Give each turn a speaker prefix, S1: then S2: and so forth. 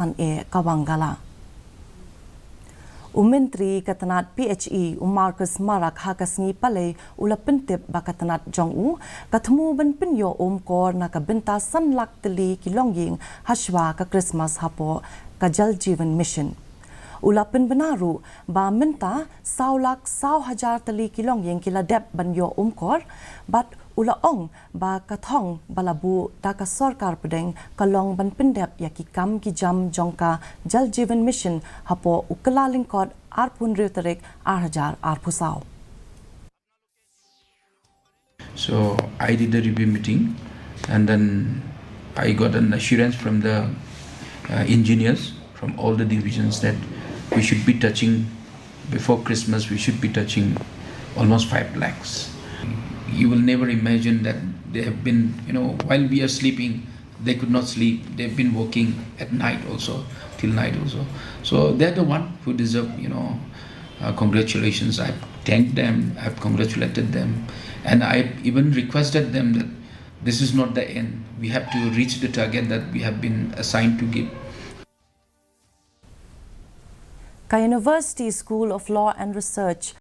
S1: Kawangala. Menteri Tnat PHE Marcus Marak hakasngi palay ula pentip baka Tnat Jong-u Thmu ban Pynïoh kor na ka Bynta sanlak Tylli ki Longïing Shuwa ka Krismas hapo ka Jal Jeevan Mission. Ula benaru ba Bynta saulak 1,000 Tylli ki Longïing kila dep ban yo kor bat ula ong ba kathong balabu da ka sarkar pedeng kalong ban pendep ya ki kam ki jam jongka Jal Jeevan Mission hapo ukalaling kod arpun rutarik 8,000 arpusao.
S2: So I did the review meeting and then I got an assurance from the engineers from all the divisions that we should be touching, before Christmas we should be touching almost 5 lakhs. You will never imagine that they have been, while we are sleeping, they could not sleep. They've been working at night also, till night also. So they're the one who deserve, congratulations. I've thanked them, I've congratulated them, and I even requested them that this is not the end. We have to reach the target that we have been assigned to give.
S1: University School of Law and Research